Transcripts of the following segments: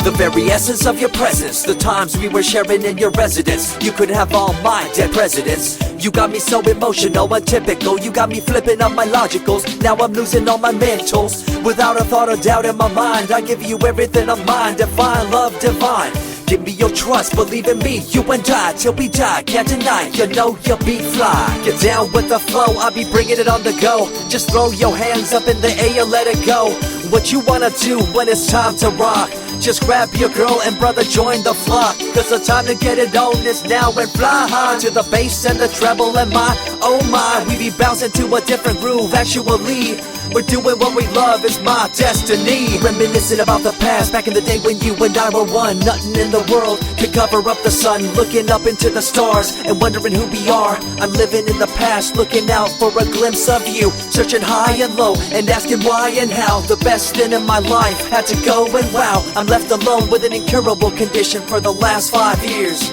The very essence of your presence, the times we were sharing in your residence. You could have all my dead presidents. You got me so emotional, untypical. You got me flipping up my logicals. Now I'm losing all my mentals. Without a thought or doubt in my mind, I give you everything of mine. Divine love, divine. Give me your trust, believe in me, you and I, till we die, can't deny, you know you'll be fly. Get down with the flow, I'll be bringing it on the go. Just throw your hands up in the air, let it go. What you wanna do when it's time to rock? Just grab your girl and brother, join the flock. Cause the time to get it on is now, and fly high to the bass and the treble and my, oh my. We be bouncing to a different groove, actually. We're doing what we love, it's my destiny. Reminiscing about the past, back in the day when you and I were one. Nothing in the world could cover up the sun. Looking up into the stars and wondering who we are. I'm living in the past, looking out for a glimpse of you. Searching high and low and asking why and how. The best thing in my life had to go, and wow, I'm left alone with an incurable condition for the last 5 years.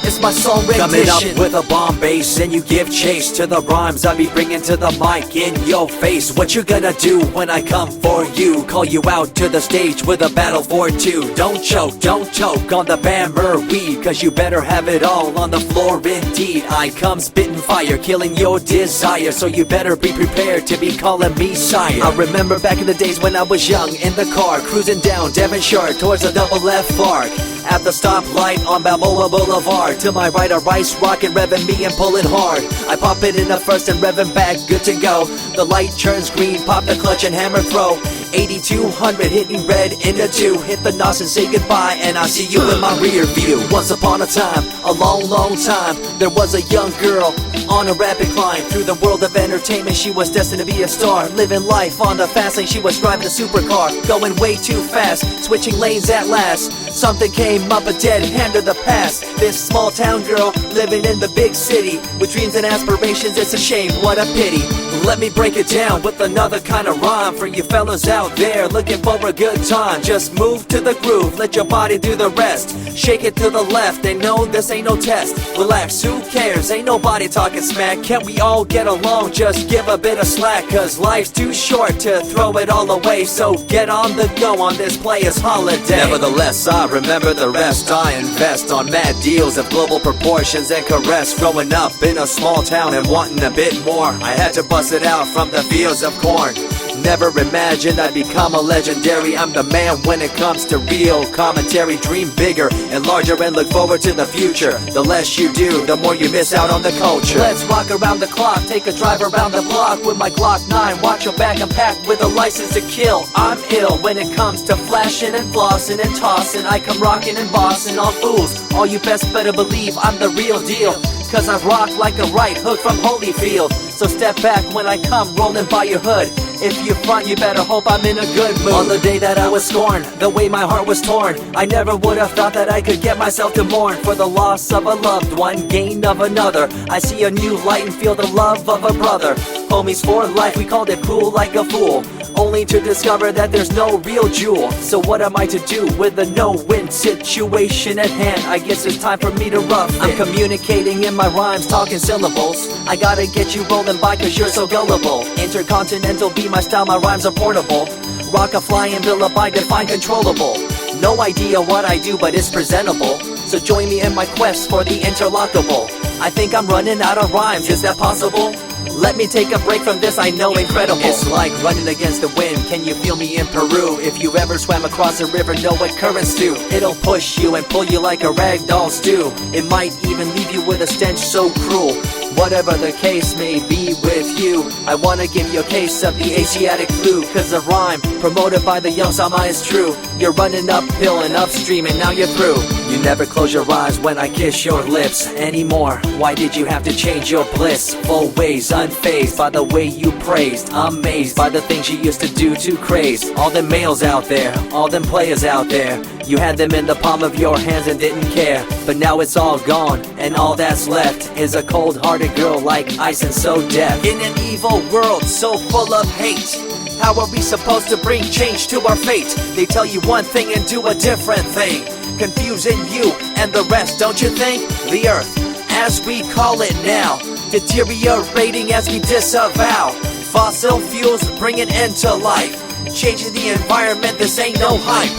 It's my song rendition. Coming up with a bomb bass and you give chase to the rhymes I be bringing to the mic in your face. What you gonna do when I come for you? Call you out to the stage with a battle for two. Don't choke on the bammer weed, cause you better have it all on the floor indeed. I come spitting fire, killing your desire, so you better be prepared to be calling me sire. I remember back in the days when I was young, in the car, cruising down Devonshire towards the double F arc. At the stoplight on Balboa Boulevard, to my right a rice rocket revving me and pulling hard. I pop it in the first and revving back, good to go. The light turns green, pop the clutch and hammer throw. 8200 hitting red in the 2. Hit the NOS and say goodbye, and I see you in my rear view. Once upon a time, a long time, there was a young girl on a rapid climb through the world of entertainment. She was destined to be a star, living life on the fast lane. She was driving a supercar, going way too fast, switching lanes at last. Something came up, a dead hand of the past. This small town girl living in the big city with dreams and aspirations. It's a shame, what a pity. Let me break it down with another kind of rhyme for you fellas out there looking for a good time. Just move to the groove, let your body do the rest. Shake it to the left, they know this ain't no test. Relax, who cares, ain't nobody talking smack. Can't we all get along, just give a bit of slack. Cause life's too short to throw it all away, so get on the go on this player's holiday. Nevertheless, I remember the rest. I invest on mad deals of global proportions and caress. Growing up in a small town and wanting a bit more, I had to bust it out from the fields of corn. Never imagined I'd become a legendary. I'm the man when it comes to real commentary. Dream bigger and larger and look forward to the future. The less you do, the more you miss out on the culture. Let's rock around the clock, take a drive around the block with my Glock 9. Watch your back, I'm packed with a license to kill. I'm ill when it comes to flashing and flossing and tossing. I come rocking and bossing on fools. All you best better believe I'm the real deal, cause I rock like a right hook from Holyfield. So step back when I come rolling by your hood. If you front, you better hope I'm in a good mood. On the day that I was scorned, the way my heart was torn, I never would have thought that I could get myself to mourn for the loss of a loved one, gain of another. I see a new light and feel the love of a brother. Homies for life, we called it cool like a fool, only to discover that there's no real jewel. So what am I to do with a no-win situation at hand? I guess it's time for me to rough it. I'm communicating in my rhymes, talking syllables. I gotta get you rolling by cause you're so gullible. Intercontinental be my style, my rhymes are portable. Rock a flying villa by define controllable. No idea what I do, but it's presentable. So join me in my quest for the interlockable. I think I'm running out of rhymes, is that possible? Let me take a break from this, I know incredible. It's like running against the wind, can you feel me in Peru? If you ever swam across a river, know what currents do. It'll push you and pull you like a ragdoll stew. It might even leave you with a stench so cruel. Whatever the case may be with you, I wanna give you a case of the Asiatic flu. Cause the rhyme promoted by the young Sama is true. You're running uphill and upstream and now you're through. You never close your eyes when I kiss your lips anymore. Why did you have to change your bliss? Full ways, unfazed by the way you praised. Amazed by the things you used to do to craze. All them males out there, all them players out there, you had them in the palm of your hands and didn't care. But now it's all gone, and all that's left is a cold-hearted girl like ice and so deaf. In an evil world so full of hate, how are we supposed to bring change to our fate? They tell you one thing and do a different thing, confusing you and the rest, don't you think? The earth, as we call it now, deteriorating as we disavow. Fossil fuels bring an end to life, changing the environment, this ain't no hype.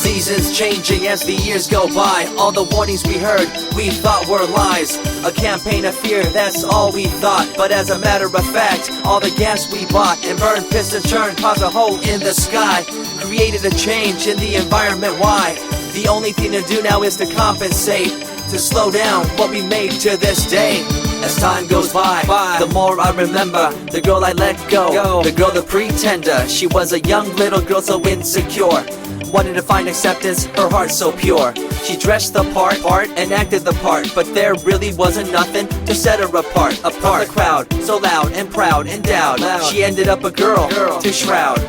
Seasons changing as the years go by. All the warnings we heard, we thought were lies. A campaign of fear, that's all we thought. But as a matter of fact, all the gas we bought and burned, pissed and churned caused a hole in the sky. Created a change in the environment, why? The only thing to do now is to compensate, to slow down what we made to this day. As time goes by, the more I remember the girl I let go, the girl, the pretender. She was a young little girl so insecure, wanted to find acceptance, her heart so pure. She dressed the part and acted the part, but there really wasn't nothing to set her apart from the crowd, so loud and proud, endowed. She ended up a girl to shroud.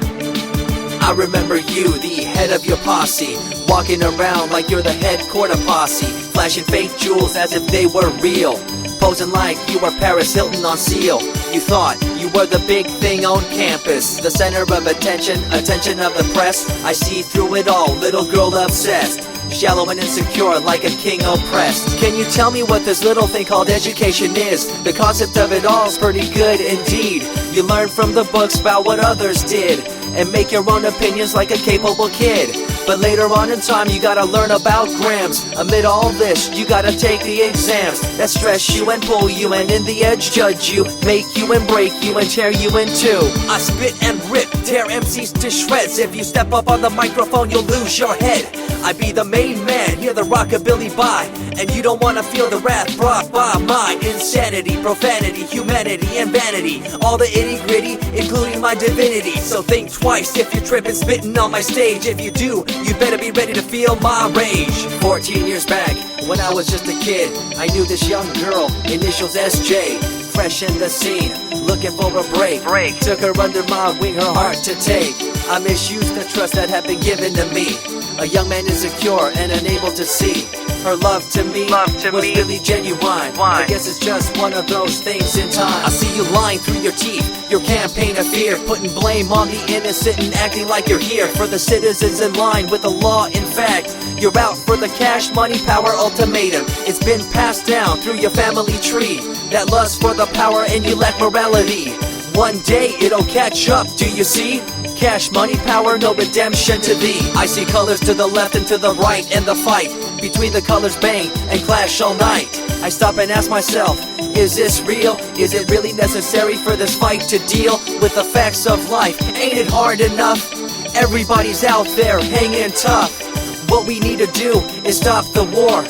I remember you, the head of your posse, walking around like you're the head quarter posse, flashing fake jewels as if they were real, posing like you were Paris Hilton on Seal. You thought you were the big thing on campus, the center of attention of the press. I see through it all, little girl obsessed, shallow and insecure like a king oppressed. Can you tell me what this little thing called education is? The concept of it all's pretty good indeed. You learn from the books about what others did and make your own opinions like a capable kid. But later on in time you gotta learn about grams. Amid all this you gotta take the exams that stress you and pull you, and in the edge judge you, make you and break you and tear you in two. I spit and rip, tear MCs to shreds. If you step up on the microphone you'll lose your head. I be the main man, hear the rockabilly by, and you don't wanna feel the wrath brought by my insanity, profanity, humanity, and vanity. All the itty gritty, including my divinity. So think twice if you're tripping, spitting on my stage. If you do, you better be ready to feel my rage. 14 years back, when I was just a kid, I knew this young girl, initials SJ, fresh in the scene, looking for a break. Took her under my wing, her heart to take. I misused the trust that had been given to me. A young man insecure and unable to see her love to me was really genuine. I guess it's just one of those things in time. I see you lying through your teeth, your campaign of fear, putting blame on the innocent and acting like you're here for the citizens in line with the law. In fact, you're out for the cash, money, power ultimatum. It's been passed down through your family tree, that lust for the power and you lack morality. One day it'll catch up, do you see? Cash, money, power, no redemption to thee. I see colors to the left and to the right, and the fight between the colors bang and clash all night. I stop and ask myself, is this real? Is it really necessary for this fight to deal with the facts of life? Ain't it hard enough? Everybody's out there hanging tough. What we need to do is stop the war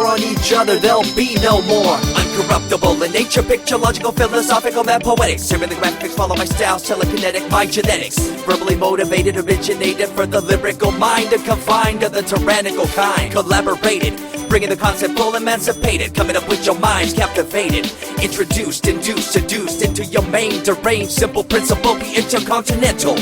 on each other, there'll be no more. Uncorruptible in nature, picture, logical, philosophical, mad poetic. Serving the graphics, follow my style, telekinetic, my genetics. Verbally motivated, originated for the lyrical mind, and confined to the tyrannical kind. Collaborated, bringing the concept full emancipated, coming up with your minds captivated. Introduced, induced, seduced into your main deranged, simple principle, be intercontinental.